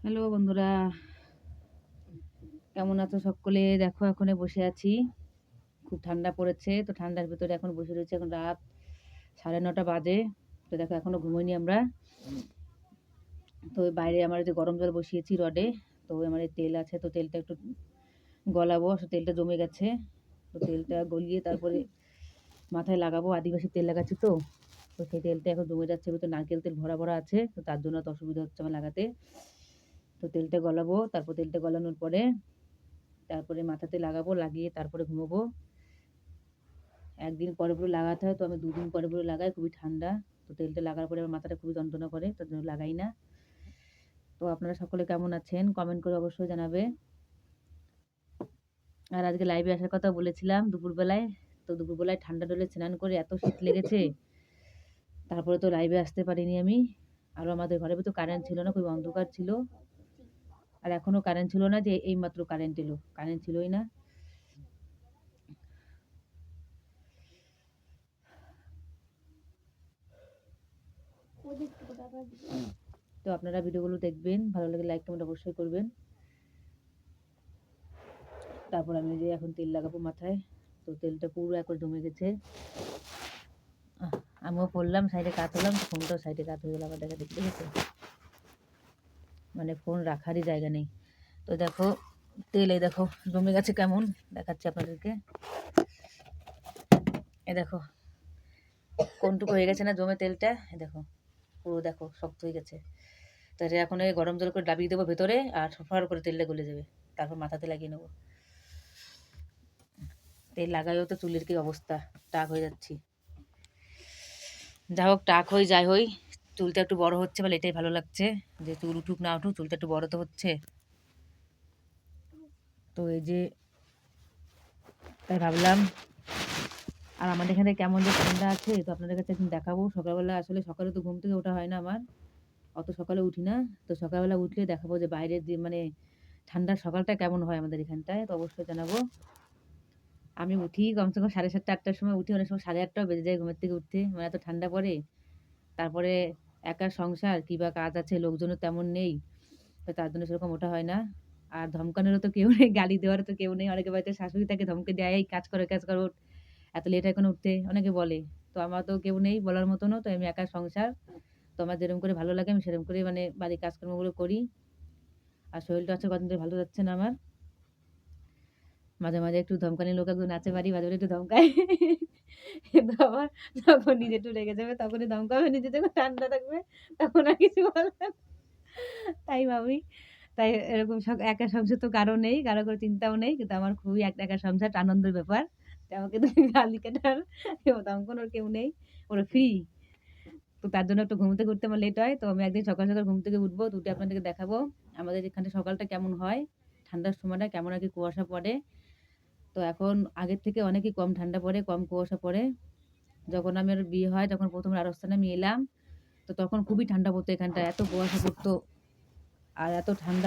Hello বন্ধুরা, কেমন আছো সকলে? দেখো এখন বসে আছি। খুব ঠান্ডা পড়েছে, তো ঠান্ডার ভিতরে এখন বসে রয়েছে। এখন রাত 9:30 বাজে। তো দেখো এখনো ঘুমোইনি আমরা। তো ওই বাইরে আমার যে গরম জল বসিয়েছি রডে, তো আমার এই তেল আছে, তো তেলটা একটু গলাবো। তেলটা জমে গেছে, তো তেলটা গলিয়ে তারপরে মাথায় লাগাবো। আদিবাসী তেল লাগাচ্ছি তো, তো সেই তেলটা এখন জমে যাচ্ছে। ভিতরে নারকেল তেল ভরা ভরা আছে, তো তার জন্য তো অসুবিধা হচ্ছে আমার লাগাতে। তো তেলটা গলাবো, তারপর তেলটা গলানোর পরে তারপরে মাথাতে লাগাবো, লাগিয়ে তারপরে ঘুমোবো। একদিন পরে পরে লাগাতে হয়, তো আমি 2 দিন পরে পরে লাগাই। খুবই ঠান্ডা, তো তেলটা লাগার পরে আমার মাথাটা খুবই যন্ত্রণা করে, তার জন্য লাগাই না। তো আপনারা সকলে কেমন আছেন কমেন্ট করে অবশ্যই জানাবে। আর আজকে লাইভে আসার কথা বলেছিলাম দুপুরবেলায়, তো দুপুরবেলায় ঠান্ডা জলে স্নান করে এত শীত লেগেছে, তারপরে তো লাইভে আসতে পারিনি আমি। আর আমাদের ঘরে তো কারেন্ট ছিল না, খুব অন্ধকার ছিল। আর এখনো কারেন্ট ছিল না, যে এইমাত্র কারেন্ট এলো, কারেন্ট ছিলই না। তো আপনারা ভিডিওগুলো দেখবেন, ভালো লাগে লাইক কমেন্ট অবশ্যই করবেন। তারপর আমি যে এখন তেল লাগাবো মাথায়, তো তেলটা পুরো একবার জমে গেছে। আমিও পড়লাম, সাইডে কাত হলাম, ফোনটাও সাইডে কাত হয়ে গেল আবার। দেখতে গেছে, মানে ফোন রাখারই জায়গা নেই। তো দেখো তেল, এই দেখো জমে গেছে কেমন, দেখাচ্ছি আপনাদেরকে। এ দেখো কোনটুকু হয়ে গেছে না জমে তেলটা, এ দেখো পুরো দেখো শক্ত হয়ে গেছে। তাহলে এখন এই গরম জল করে ডাবিয়ে দেবো ভেতরে, আর সফার করে তেলটা গলে যাবে। তারপর মাথাতে লাগিয়ে নেবো। তেল লাগাইও তো চুলের কি অবস্থা, টাক হয়ে যাচ্ছি। যা হোক, টাক হই যাই হই, চুলটা একটু বড় হচ্ছে বলে এটাই ভালো লাগছে। যে চুল উঠুক না উঠুক, চুলটা একটু বড় তো হচ্ছে। তো এই যে তাই ভাবলাম। আর আমাদের এখানে কেমন যে ঠান্ডা আছে, তো আপনাদের কাছে একদিন দেখাবো। সকালবেলা, আসলে সকালে তো ঘুম থেকে ওঠা হয় না আমার, অত সকালে উঠি না। তো সকালবেলা উঠলে দেখাবো যে বাইরের যে মানে ঠান্ডার সকালটা কেমন হয় আমাদের এখানটায়, তো অবশ্যই জানাবো। আমি উঠি কমসে কম 7:30-8টার সময় উঠি, অনেক সময় 8:30টাও বেজে যায় ঘুমের থেকে উঠতে, মানে এত ঠান্ডা পড়ে। তারপরে একা সংসার, কিবা কাজ আছে, লোকজনও তেমন নেই, তো তার জন্য সেরকম ওঠা হয় না। আর ধমকানোরও তো কেউ নেই, গালি দেওয়ারও তো কেউ নেই। অনেকে বাড়িতে শাশুড়ি তাকে ধমকে দেয়, এই কাজ করো কাজ করো, এত লেট এখন উঠতে, অনেকে বলে। তো আমার তো কেউ নেই বলার মতনও, তো আমি একা সংসার। তো আমার যেরকম করে ভালো লাগে আমি সেরকম করে মানে বাড়ির কাজকর্মগুলো করি। আর শরীরটা হচ্ছে কদিন ধরে ভালো যাচ্ছে না আমার। মাঝে মাঝে একটু ধমকানি লোক একজন আছে বাড়ি, মাঝে মাঝে একটু ধমকায়। কিন্তু আবার যখন নিজে একটু রেগে যাবে তখনই ধমকাবে, নিজে যখন ঠান্ডা থাকবে তখন আর কিছু বলবে না। তাই ভাবি, তাই এরকম একা সংসার তো কারো নেই, কারো কোনো চিন্তাও নেই, কিন্তু আমার খুবই একা সংসার আনন্দের ব্যাপার। তো আমাকে তুমি গালি কাটার কেউ ধমকানোর কেউ নেই, ওরা ফ্রি। তো তার জন্য একটু ঘুম থেকে উঠতে আমার লেট হয়। তো আমি একদিন সকাল সকাল ঘুম থেকে উঠবো, তো উঠে আপনাদেরকে দেখাবো আমাদের এখানে সকালটা কেমন হয়, ঠান্ডার সময়টা কেমন আর কি কুয়াশা পড়ে। তো এখন আগের থেকে অনেকই কম ঠান্ডা পড়ে, কম কুয়াশা পড়ে। যখন আমার বিয়ে হয়, তখন প্রথম রাজস্থানে আমি এলাম, তো তখন খুবই ঠান্ডা পড়তো এখানটায়, এত কুয়াশা পড়তো আর এত ঠান্ডা।